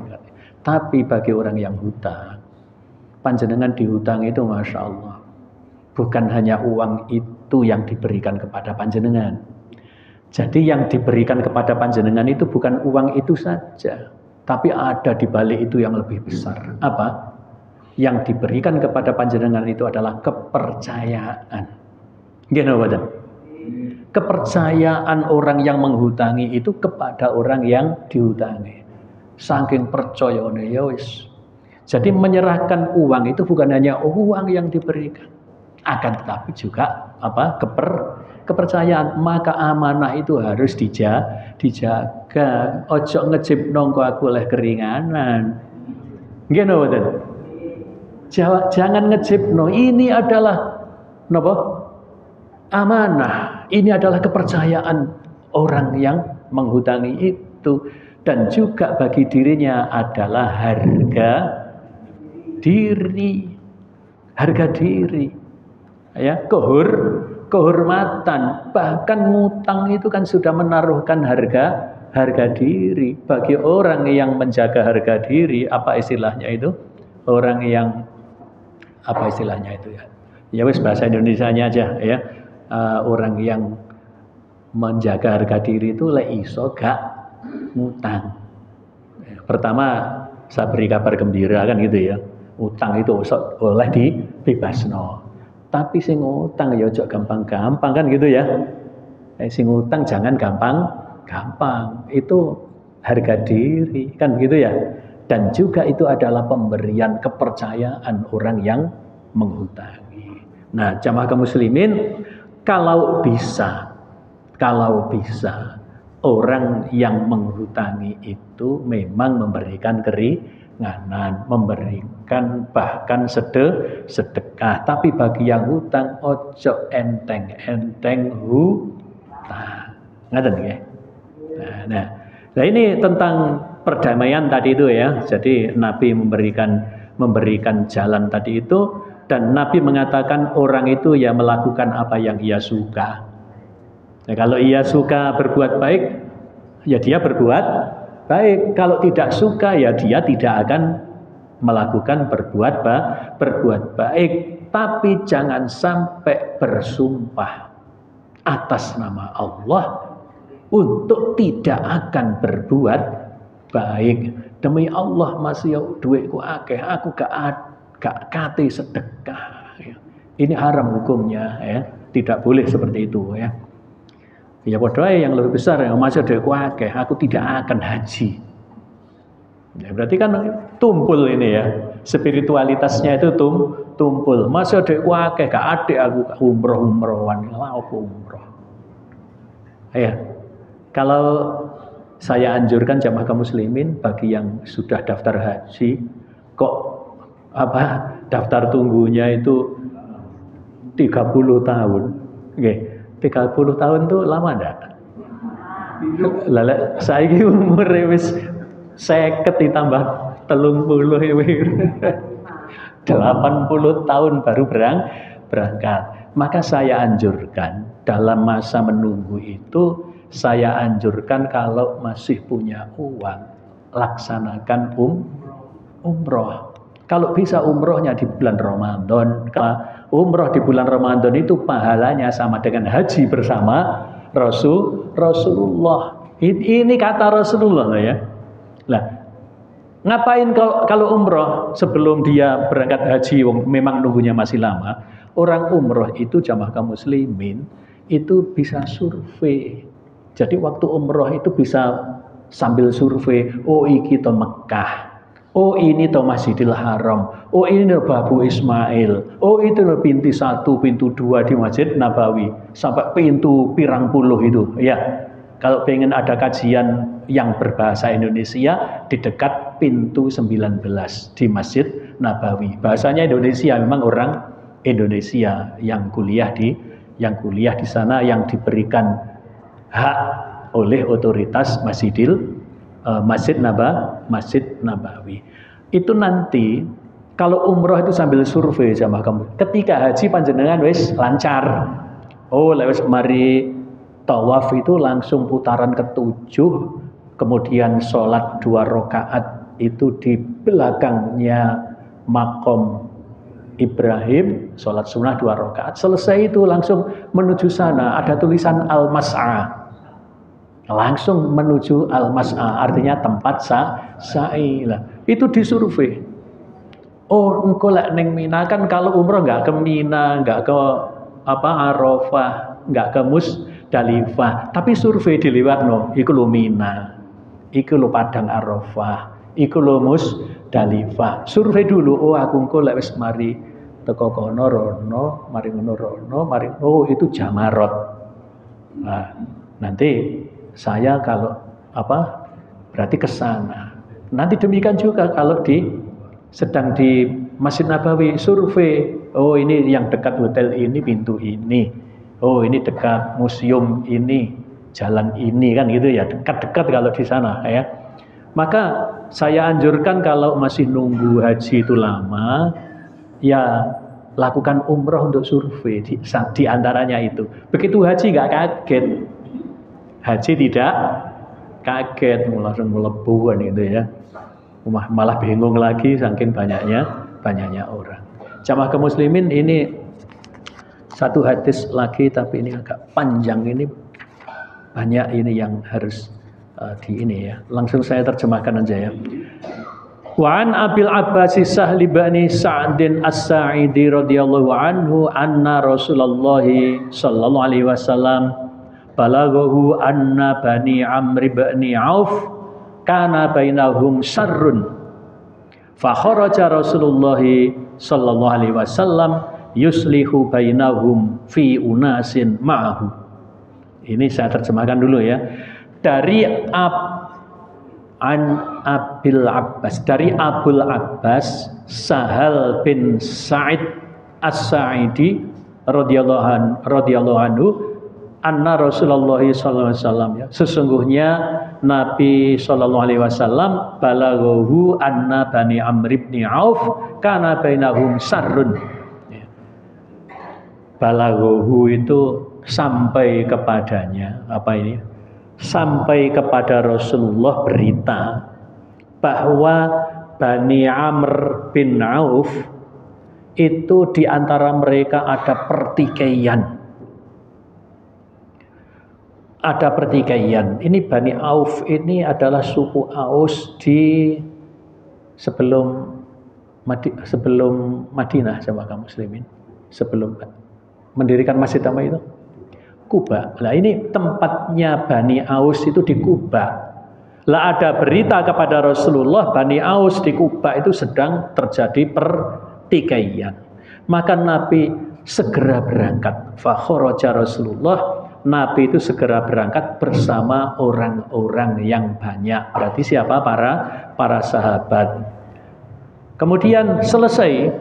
Tapi bagi orang yang hutang, panjenengan dihutang itu Masya Allah, bukan hanya uang itu yang diberikan kepada panjenengan. Jadi yang diberikan kepada panjenengan itu bukan uang itu saja, tapi ada di balik itu yang lebih besar. Apa? Yang diberikan kepada panjenengan itu adalah kepercayaan. Gimana badan? Kepercayaan orang yang menghutangi itu kepada orang yang dihutangi. Saking percayane ya wis. Jadi menyerahkan uang itu bukan hanya uang yang diberikan, akan tetapi juga apa? Kepercayaan. Maka amanah itu harus dijaga. Ojo ngejipno kok aku oleh keringanan. Nggih mboten? Jangan ngejipno. Ini adalah napa? Amanah. Ini adalah kepercayaan orang yang menghutangi itu, dan juga bagi dirinya adalah harga diri. Ya, kehormatan. Bahkan ngutang itu kan sudah menaruhkan harga diri. Bagi orang yang menjaga harga diri, apa istilahnya itu? Orang yang apa istilahnya itu ya? Ya wis bahasa Indonesianya aja ya. Orang yang menjaga harga diri itu lek iso gak ngutang. Pertama saya beri kabar gembira kan gitu ya. Utang itu oleh dibebasno. Tapi sing utang ya ojo gampang-gampang kan gitu ya. Sing utang jangan gampang. Itu harga diri kan gitu ya. Dan juga itu adalah pemberian kepercayaan orang yang menghutangi. Nah, jamaah kaum muslimin, kalau bisa orang yang menghutangi itu memang memberikan keringanan, memberikan bahkan sedekah. Tapi bagi yang hutang ojo enteng hutang. Ngaten nggih. Nah ini tentang perdamaian tadi itu ya. Jadi Nabi memberikan jalan tadi itu, dan Nabi mengatakan orang itu ya melakukan apa yang ia suka. Nah, kalau ia suka berbuat baik, ya dia berbuat baik. Kalau tidak suka, ya dia tidak akan melakukan berbuat baik. Tapi jangan sampai bersumpah atas nama Allah untuk tidak akan berbuat baik. Demi Allah masih duitku akeh, aku gak kate sedekah. Ini haram hukumnya ya. Tidak boleh seperti itu ya. Ya padha yang lebih besar yang masih duitku akeh, aku tidak akan haji. Ya, berarti kan tumpul ini ya. Spiritualitasnya itu tumpul. Masih duitku akeh, gak adek aku umroh-umrohan, lha opo umroh. Ya. Kalau saya anjurkan jamaah kaum muslimin bagi yang sudah daftar haji, kok daftar tunggunya itu 30 tahun. Oke, 30 tahun tuh lama enggak? Lah saiki umure wis 50 ditambah 30 80 tahun baru berangkat. Maka saya anjurkan dalam masa menunggu itu, saya anjurkan kalau masih punya uang, laksanakan umroh. Kalau bisa umrohnya di bulan Ramadan. Umroh di bulan Ramadan itu pahalanya sama dengan haji bersama Rasulullah. Ini kata Rasulullah ya. Lah, ngapain kalau umroh sebelum dia berangkat haji, memang nunggunya masih lama. Orang umroh itu jamaah kaum muslimin itu bisa survei. Jadi waktu umroh itu bisa sambil survei, oh iki to Mekah, oh ini to Masjidil Haram, oh ini to Babu Ismail, oh itu to pintu 1, pintu 2 di Masjid Nabawi, sampai pintu pirang puluh itu. Ya, kalau pengen ada kajian yang berbahasa Indonesia di dekat pintu 19 di Masjid Nabawi. Bahasanya Indonesia, memang orang Indonesia yang kuliah di sana, yang diberikan hak oleh otoritas Masjid Nabawi. Itu nanti kalau umroh itu sambil survei sama kamu. Ketika haji panjenengan wis lancar. Oh, lewat mari tawaf itu langsung putaran ke-7, kemudian sholat 2 rakaat itu di belakangnya makom Ibrahim, sholat sunnah 2 rakaat. Selesai itu langsung menuju sana, ada tulisan Al-Mas'a. Langsung menuju Al-Mas'a, artinya tempat sa'i lah. Itu disurvei. Oh, engkau lek ning Mina kan, kalau umroh nggak ke Mina, nggak ke Arafah, nggak ke Musdalifah, tapi survei diliwatno, iku lho Mina, iku lho Padang Arafah, iku lho Musdalifah. Survei dulu, oh aku engkau lek wis mari teko kono rono, mari ngono rono, oh itu Jamarot. Nah, nanti saya kalau berarti ke sana. Nanti demikian juga kalau sedang di Masjid Nabawi survei, oh ini yang dekat hotel ini pintu ini, oh ini dekat museum ini, jalan ini, kan gitu ya, dekat-dekat kalau di sana ya. Maka saya anjurkan kalau masih nunggu haji itu lama, ya lakukan umroh untuk survei di antaranya itu. Begitu haji nggak kaget, haji tidak kaget, langsung melepuh itu ya. Malah bingung lagi saking banyaknya orang. Jamaah kaum muslimin, ini satu hadis lagi tapi ini agak panjang, ini banyak ini yang harus di ini ya. Langsung saya terjemahkan aja ya. Wa an Abil Abbas Sahli bin Sa'din As-Sa'idi radhiyallahu anhu anna Rasulullah sallallahu alaihi wasallam balaghahu anna Bani Amr bin Auf kana bainahum syarrun fa kharaja Rasulullah sallallahu alaihi wasallam yuslihu bainahum fi unasin ma'ahu. Ini saya terjemahkan dulu ya. Dari Abil Abbas, dari Abul Abbas Sahal bin Sa'id As-Sa'idi radhiyallahu anhu anna Rasulullah sallallahu alaihi wasallam, ya, sesungguhnya Nabi sallallahu alaihi wasallam balaghahu anna Bani Amr bin Auf kana bainahum syarrun. Balaghahu itu sampai kepadanya, apa ini? Sampai kepada Rasulullah berita bahwa Bani Amr bin Auf itu di antara mereka ada pertikaian. Ada pertikaian. Ini Bani Auf ini adalah suku Aus di sebelum Madinah sama kaum muslimin. Sebelum mendirikan masjid apa itu? Kuba. Nah ini tempatnya Bani Aus itu di Kuba. Lah ada berita kepada Rasulullah Bani Aus di Kuba itu sedang terjadi pertikaian. Maka Nabi segera berangkat. Fa kharaja Rasulullah, Nabi itu segera berangkat bersama orang-orang yang banyak. Berarti siapa? Para sahabat. Kemudian selesai.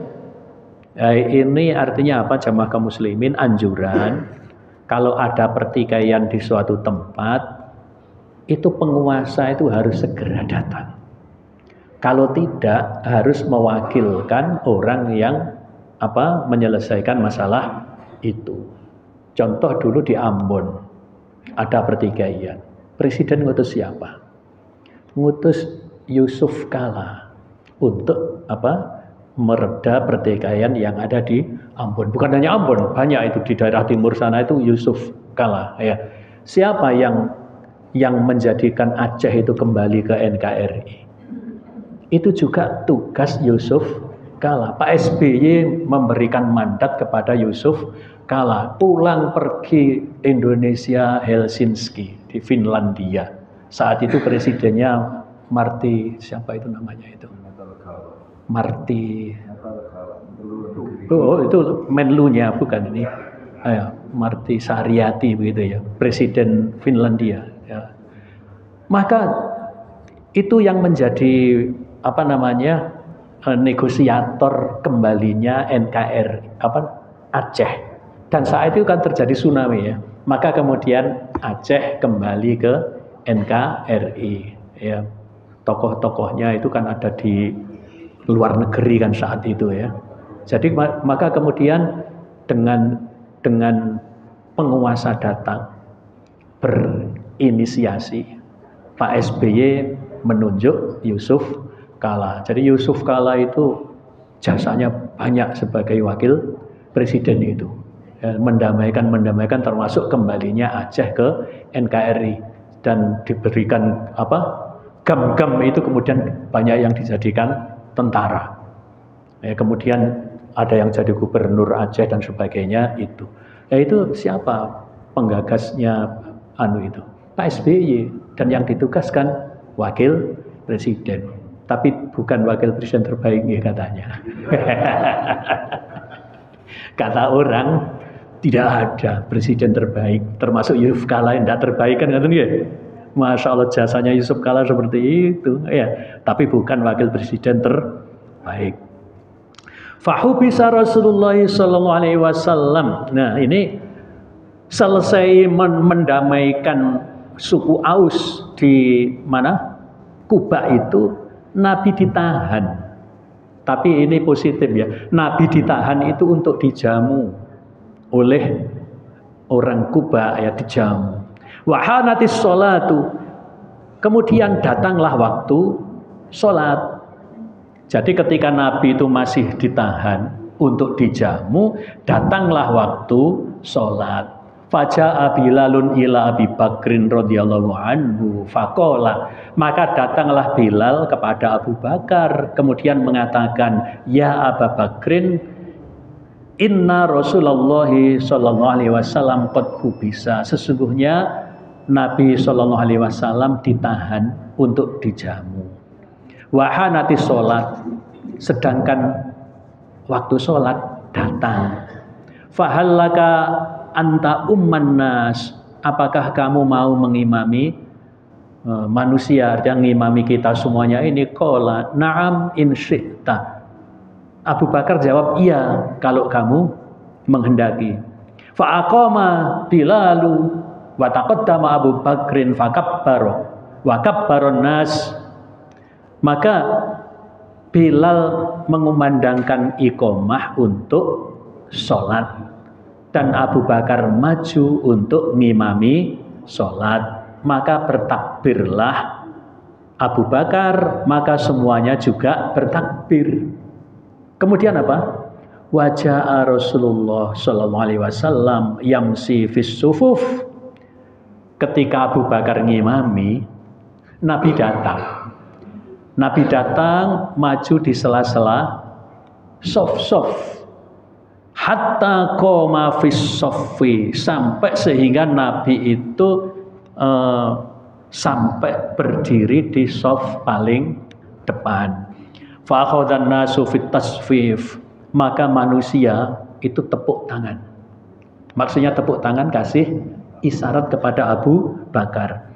Ini artinya apa jamaah kaum muslimin? Anjuran. Kalau ada pertikaian di suatu tempat, itu penguasa itu harus segera datang. Kalau tidak, harus mewakilkan orang yang menyelesaikan masalah itu. Contoh dulu di Ambon, ada pertikaian. Presiden ngutus siapa? Ngutus Yusuf Kala untuk mereda pertikaian yang ada di Ambon. Bukan hanya Ambon, banyak itu di daerah timur sana itu Yusuf Kala. Ya. Siapa yang menjadikan Aceh itu kembali ke NKRI? Itu juga tugas Yusuf Kala. Pak SBY memberikan mandat kepada Yusuf Kala pulang pergi Indonesia Helsinki di Finlandia. Saat itu presidennya siapa itu namanya itu? Oh itu Menlunya bukan ini, Marti Saryati begitu ya, Presiden Finlandia. Ya. Maka itu yang menjadi negosiator kembalinya NKRI Aceh. Dan saat itu kan terjadi tsunami ya, maka kemudian Aceh kembali ke NKRI. Ya. Tokoh-tokohnya itu kan ada di luar negeri kan saat itu ya. Jadi maka kemudian dengan penguasa datang berinisiasi, Pak SBY menunjuk Yusuf Kala. Jadi Yusuf Kala itu jasanya banyak sebagai wakil presiden itu. Ya, mendamaikan termasuk kembalinya Aceh ke NKRI dan diberikan gam-gam itu kemudian banyak yang dijadikan tentara. Ya, kemudian ada yang jadi gubernur Aceh dan sebagainya itu. Ya, itu siapa penggagasnya itu? Pak SBY, dan yang ditugaskan wakil presiden. Tapi bukan wakil presiden terbaik ya katanya. Kata orang tidak ada presiden terbaik, termasuk Yusuf Kala yang tidak terbaik kan katanya. Masya Allah jasanya Yusuf Kala seperti itu ya, tapi bukan wakil presiden terbaik. Fahubisa Rasulullah sallallahu alaihi wasallam. Nah, ini selesai mendamaikan suku Aus di mana? Kuba itu, Nabi ditahan. Tapi ini positif ya. Nabi ditahan itu untuk dijamu oleh orang Kuba ya, dijamu. Wahanatis sholatu. Kemudian datanglah waktu sholat. Jadi ketika Nabi itu masih ditahan untuk dijamu, datanglah waktu sholat. Faja'a Bilalun ila Abi Bakrin radhiyallahu anhu faqala, maka datanglah Bilal kepada Abu Bakar kemudian mengatakan, ya Abu Bakrin, inna Rasulullah sallallahu alaihi wasallam qad hubisa, sesungguhnya Nabi sallallahu alaihi wasallam ditahan untuk dijamu. Wahanati sholat, sedangkan waktu sholat datang. Fahallaka anta umman nas, apakah kamu mau mengimami manusia, yang mengimami kita semuanya ini? Qala na'am in syi'ta. Abu Bakar jawab, iya kalau kamu menghendaki. Fa aqama Bilalu wa taqaddama Abu Bakrin fakabbara wa kabbaron nas. Maka Bilal mengumandangkan iqamah untuk sholat dan Abu Bakar maju untuk ngimami sholat. Maka bertakbirlah Abu Bakar, maka semuanya juga bertakbir. Kemudian apa? Waja'a Rasulullah sallallahu alaihi wasallam yamsi fis sufuf. Ketika Abu Bakar ngimami, Nabi datang. Nabi datang maju di sela-sela sof-sof. Hatta qoma fis soffi, sampai sehingga Nabi itu sampai berdiri di sof paling depan. Fa akhadhan nasu fit tasfif, maka manusia itu tepuk tangan. Maksudnya tepuk tangan, kasih isyarat kepada Abu Bakar.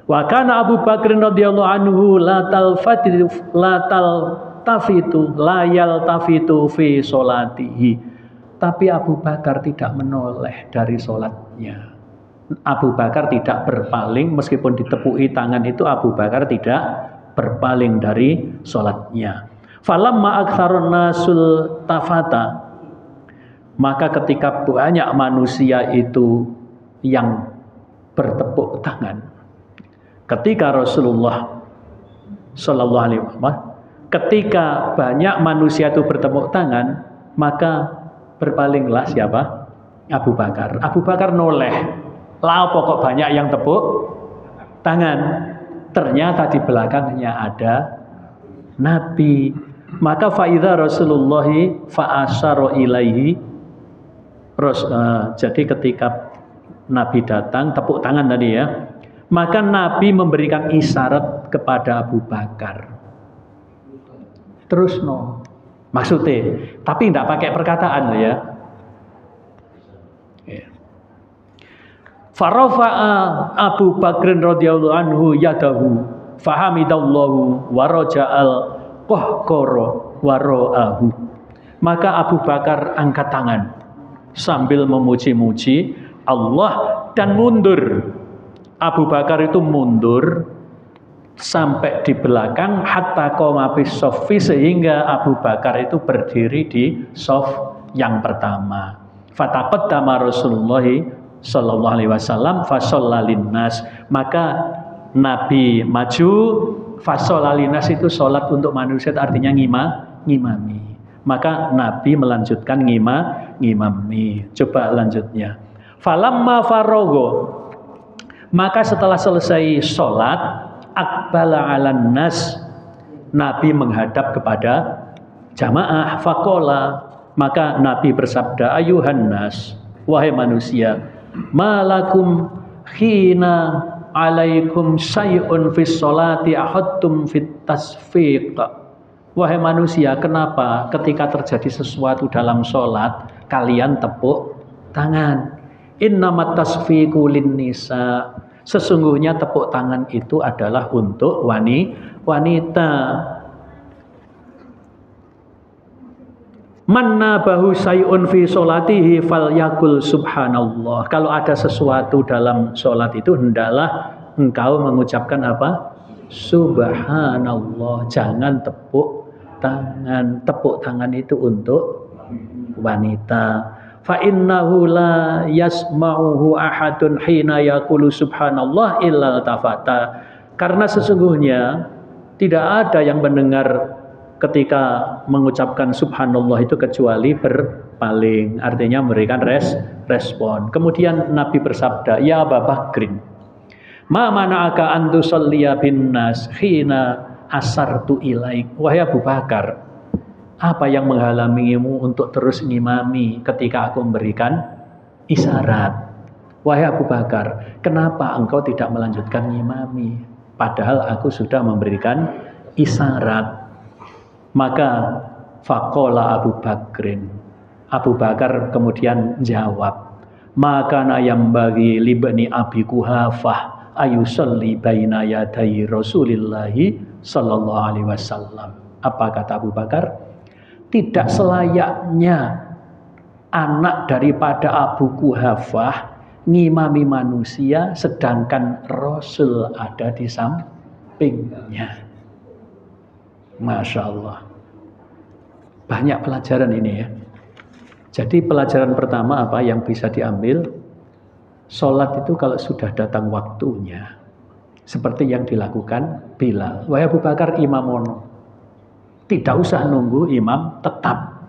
Wa kana Abu Bakr radhiyallahu anhu la yaltafitu fi sholatihi. Tapi Abu Bakar tidak menoleh dari sholatnya. Abu Bakar tidak berpaling, meskipun ditepuki tangan itu Abu Bakar tidak berpaling dari sholatnya. Falamma aktsarun nasul tafata, maka ketika banyak manusia itu yang bertepuk tangan, ketika Rasulullah Shallallahu Alaihi Wasallam, ketika banyak manusia itu bertepuk tangan, maka berpalinglah siapa? Abu Bakar. Abu Bakar noleh. Lah pokok banyak yang tepuk tangan. Ternyata di belakangnya ada Nabi. Maka faidha Rasulullah fa'asyara ilaihi. Jadi ketika Nabi datang, tepuk tangan tadi ya, maka Nabi memberikan isyarat kepada Abu Bakar. Terus no, maksudnya, tapi tidak pakai perkataan ya. Farafa'a Abu Bakrin radhiyallahu anhu yadahu fahamidallahu wa raja'al qahqara wa ra'ahu. Maka Abu Bakar angkat tangan sambil memuji-muji Allah dan mundur. Abu Bakar itu mundur sampai di belakang hatta qoma bis soffi, sehingga Abu Bakar itu berdiri di sof yang pertama. Fataqaddama Rasulullah sallallahu alaihi wasallam fasollalin nas, maka Nabi maju. Fasollalin nas itu sholat untuk manusia, artinya ngimami. Maka Nabi melanjutkan ngimami. Coba lanjutnya. Falamma faragha, maka setelah selesai sholat, aqbala 'alan nas, Nabi menghadap kepada jamaah. Faqala, maka Nabi bersabda, ayuhan nas, wahai manusia, malakum khina alaikum syai'un fis sholati ahadtum fit tasfiq. Wahai manusia, kenapa ketika terjadi sesuatu dalam sholat kalian tepuk tangan? Innamat tasfiqu linnisa, sesungguhnya tepuk tangan itu adalah untuk wanita. Manna bahu sayun fi sholatihi falyakul subhanallah. Kalau ada sesuatu dalam sholat itu, hendaklah engkau mengucapkan apa? Subhanallah. Jangan tepuk tangan. Tepuk tangan itu untuk wanita. Fa innahu la yasma'uhu ahadun hina yaqulu subhanallah illa tafata. Karena sesungguhnya tidak ada yang mendengar ketika mengucapkan subhanallah itu kecuali berpaling, artinya memberikan respon. Kemudian Nabi bersabda, ya Abu Bakrin, ma mana'aka an tusalliya bin nas hina asartu ilaik. Wahai Abu Bakar, apa yang menghalangimu untuk terus ngimami ketika aku memberikan isyarat? Wahai Abu Bakar, kenapa engkau tidak melanjutkan ngimami padahal aku sudah memberikan isyarat? Maka faqala Abu Bakrin, Abu Bakar kemudian jawab, maka yang bagi libni Abi Kuhafah ayusalli baina yaday Rasulillahi sallallahu alaihi wasallam. Apa kata Abu Bakar? Tidak selayaknya anak daripada Abu Kuhafah ngimami manusia sedangkan Rasul ada di sampingnya. Masya Allah. Banyak pelajaran ini ya. Jadi pelajaran pertama apa yang bisa diambil? Sholat itu kalau sudah datang waktunya, seperti yang dilakukan Bilal. Wahai Abu Bakar, imamono. Tidak usah nunggu imam tetap.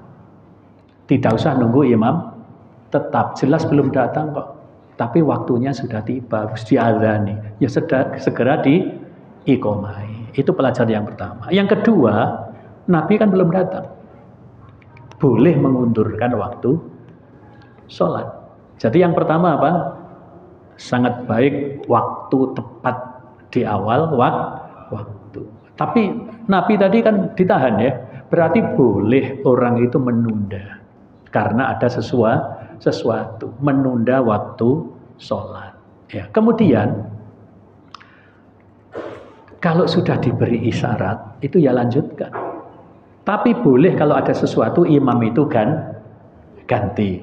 Tidak usah nunggu imam tetap. Jelas belum datang kok. Tapi waktunya sudah tiba, harus diadzani. Ya segera diiqomai. Itu pelajaran yang pertama. Yang kedua, Nabi kan belum datang. Boleh mengundurkan waktu sholat. Jadi yang pertama apa? Sangat baik waktu tepat di awal waktu. Tapi Nabi tadi kan ditahan ya. Berarti boleh orang itu menunda. Karena ada sesuatu. Menunda waktu sholat. Ya. Kemudian kalau sudah diberi isyarat, itu ya lanjutkan. Tapi boleh kalau ada sesuatu, imam itu ganti.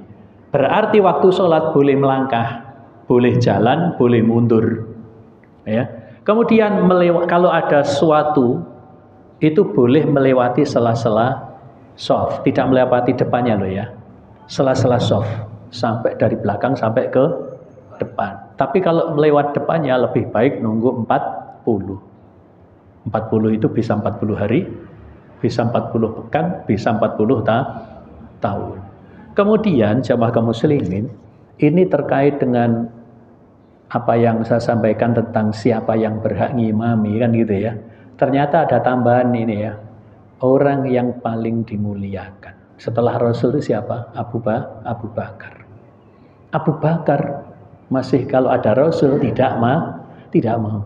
Berarti waktu sholat boleh melangkah, boleh jalan, boleh mundur. Ya. Kemudian kalau ada sesuatu, itu boleh melewati sela-sela soft. Tidak melewati depannya loh ya. Sela-sela soft. Sampai dari belakang sampai ke depan. Tapi kalau melewat depannya lebih baik nunggu 40. 40 itu bisa 40 hari, bisa 40 pekan, bisa 40 tahun. Kemudian jamaah kaum muslimin, ini terkait dengan apa yang saya sampaikan tentang siapa yang berhak ngimami kan gitu ya. Ternyata ada tambahan ini ya. Orang yang paling dimuliakan setelah Rasul itu siapa? Abu Bakar. Abu Bakar masih kalau ada Rasul tidak mau.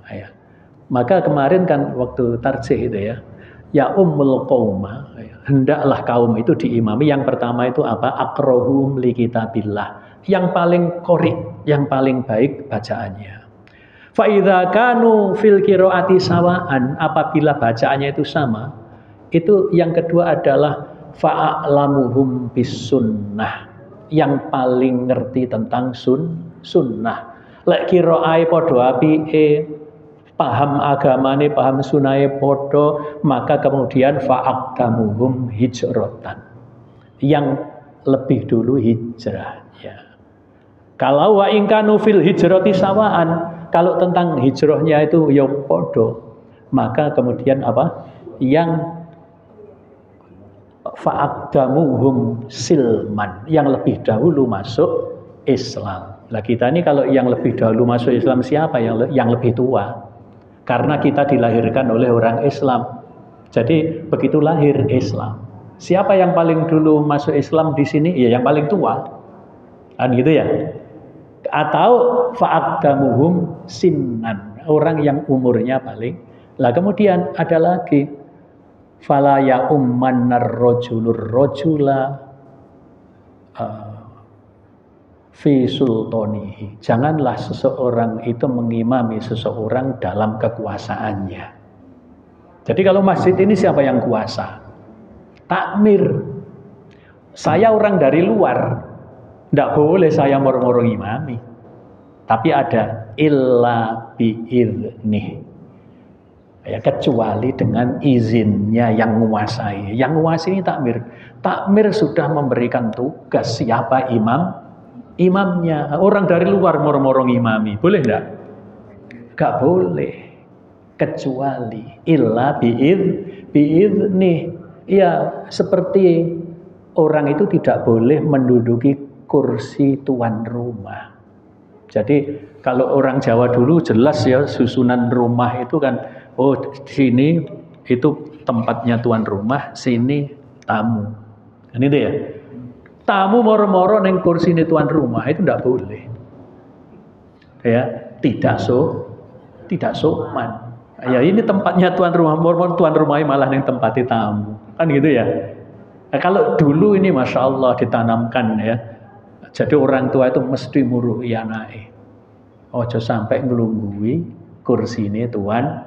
Ya. Maka kemarin kan waktu tarjih itu ya, ya ummul qauma, hendaklah kaum itu diimami. Yang pertama itu apa? Aqrohum li kitabillah. Yang paling qori, yang paling baik bacaannya. Fa idza kanu fil qiraati sawaan, apabila bacaannya itu sama, itu yang kedua adalah fa'alamuhum bis sunnah, yang paling ngerti tentang sunnah. Lek qiraai padha apike, paham agamane, paham sunahe podo, maka kemudian fa'aqdamuhum hijratan, yang lebih dulu hijrah ya. Kalau wa ingkanu fil hijrati sawaan, kalau tentang hijrahnya itu ya podo, maka kemudian apa? Yang fa'aqdamuhum silman, yang lebih dahulu masuk Islam. Lah kita ini kalau yang lebih dahulu masuk Islam siapa? Yang lebih tua. Karena kita dilahirkan oleh orang Islam. Jadi begitu lahir Islam. Siapa yang paling dulu masuk Islam di sini? Ya yang paling tua. Kan gitu ya. Atau fa'aqdamuhum sinnan, orang yang umurnya paling. Lah kemudian ada lagi fala ya ummanar rajulur rajula fi sultanihi. Janganlah seseorang itu mengimami seseorang dalam kekuasaannya. Jadi kalau masjid ini siapa yang kuasa? Takmir. Saya orang dari luar, tidak boleh saya moro-moro imami. Tapi ada illa bi'idnih. Ya, kecuali dengan izinnya yang menguasai. Yang menguasai ini takmir. Takmir sudah memberikan tugas siapa imamnya. Orang dari luar moro-moro ngimami. Boleh enggak? Enggak boleh. Kecuali illa nih. Ya, seperti orang itu tidak boleh menduduki kursi tuan rumah. Jadi kalau orang Jawa dulu jelas ya susunan rumah itu kan, oh sini itu tempatnya tuan rumah, sini tamu. Kan itu ya. Tamu moro-moro neng kursi ini tuan rumah itu tidak boleh. Ya, tidak sopan. Ya ini tempatnya tuan rumah, moro-moro tuan rumahnya malah neng tempatnya tamu. Kan gitu ya. Nah, kalau dulu ini Masya Allah ditanamkan ya, jadi orang tua itu mesti muruhi anake. Ojo sampai ngelunggui kursi ini tuan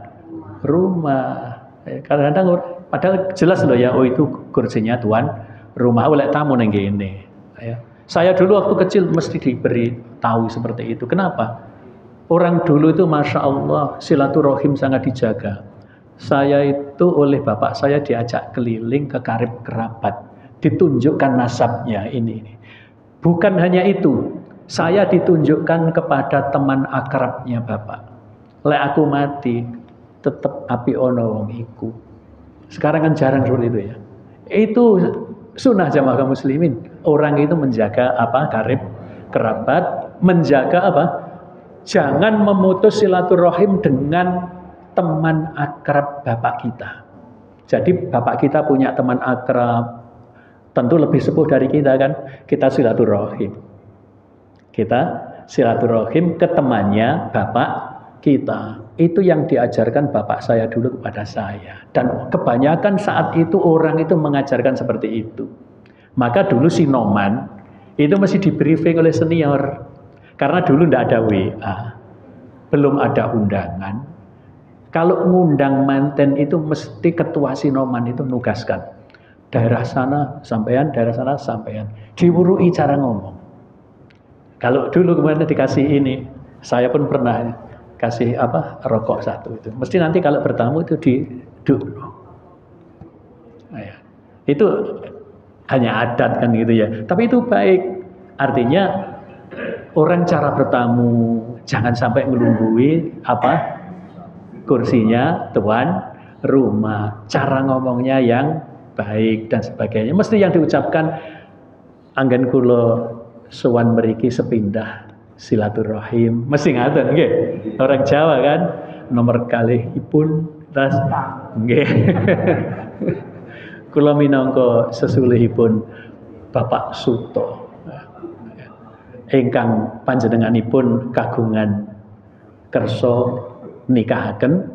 rumah. Kadang-kadang padahal jelas loh ya, oh itu kursinya tuan rumah oleh tamu neng gini. Ya. Saya dulu waktu kecil mesti diberi tahu seperti itu. Kenapa? Orang dulu itu Masya Allah silaturahim sangat dijaga. Saya itu oleh bapak saya diajak keliling ke karib kerabat, ditunjukkan nasabnya ini. Bukan hanya itu, saya ditunjukkan kepada teman akrabnya bapak. Lek aku mati, tetap api ono wong iku. Sekarang kan jarang seperti itu ya. Itu sunnah jamaah kaum muslimin. Orang itu menjaga karib kerabat, menjaga jangan memutus silaturahim dengan teman akrab bapak kita. Jadi bapak kita punya teman akrab, tentu lebih sepuh dari kita kan, kita silaturahim. Kita silaturahim ke temannya bapak kita. Itu yang diajarkan bapak saya dulu kepada saya. Dan kebanyakan saat itu orang itu mengajarkan seperti itu. Maka dulu Sinoman itu mesti di briefing oleh senior. Karena dulu tidak ada WA, belum ada undangan. Kalau ngundang manten itu mesti ketua Sinoman itu nugaskan. Daerah sana sampean, daerah sana sampean. Diwurui cara ngomong. Kalau dulu kemarin dikasih ini, saya pun pernah kasih rokok satu itu. Mesti nanti kalau bertamu itu duduk. Nah, itu hanya adat kan gitu ya. Tapi itu baik. Artinya orang cara bertamu jangan sampai melunggui kursinya tuan rumah, cara ngomongnya yang baik dan sebagainya. Mesti yang diucapkan anggen kula sowan mriki sepindah silaturahim. Mesti ngaten nggih. Orang Jawa kan nomor kalihipun tas nggih. Kula minangka sesulihipun Bapak Suto ingkang panjenenganipun kagungan kersa nikahaken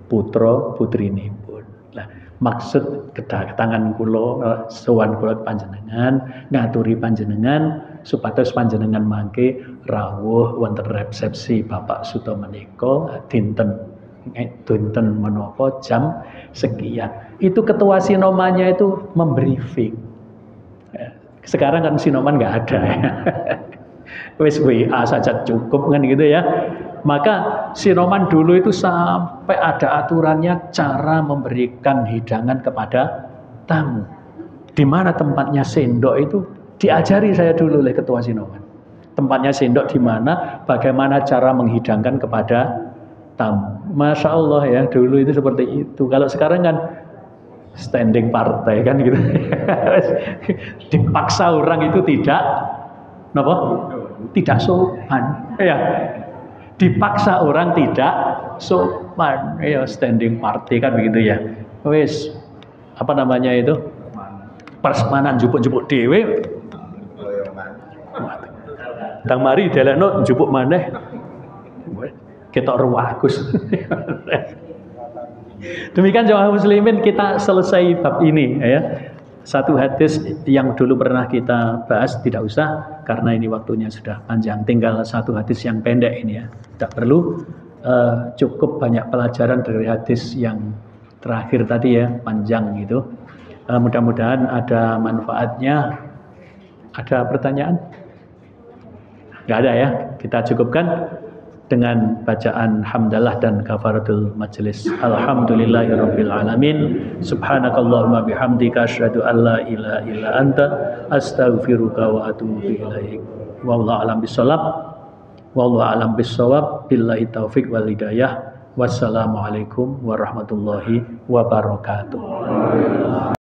putra putrinipun. Nah, maksud kedatangan kula sowan kula panjenengan ngaturi panjenengan supados panjenengan mangke rawuh wonten resepsi Bapak Suto menika dinten menapa jam sekian. Itu ketua Sinomanya itu membriefing. Sekarang kan Sinoman nggak ada ya. Wis WA saja cukup kan gitu ya. Maka Sinoman dulu itu sampai ada aturannya cara memberikan hidangan kepada tamu. Di mana tempatnya sendok itu diajari saya dulu oleh ketua Sinoman. Tempatnya sendok di mana, bagaimana cara menghidangkan kepada tamu. Masya Allah ya, dulu itu seperti itu. Kalau sekarang kan standing partai kan gitu. Dipaksa orang itu tidak sopan. Ya. Dipaksa orang tidak sopan. Ya, standing party kan begitu ya. Wes itu? Persemanan jupuk-jupuk dhewe. Tang mari delekno njupuk maneh. Ketok ruwagus. Demikian jemaah muslimin, kita selesai bab ini ya. Satu hadis yang dulu pernah kita bahas tidak usah karena ini waktunya sudah panjang. Tinggal satu hadis yang pendek ini ya. Tidak perlu, cukup banyak pelajaran dari hadis yang terakhir tadi ya, panjang gitu. Mudah-mudahan ada manfaatnya. Ada pertanyaan? Nggak ada ya, kita cukupkan. dengan bacaan hamdalah dan kafaratul majelis. Alhamdulillahirabbil alamin. Subhanakallahumma bihamdika asyhadu an la ilaha illa anta astaghfiruka wa atubu ilaik. Wallahu a'lam bissawab. Wallahu a'lam bissawab. Billahi taufik wal hidayah. Wassalamualaikum warahmatullahi wabarakatuh.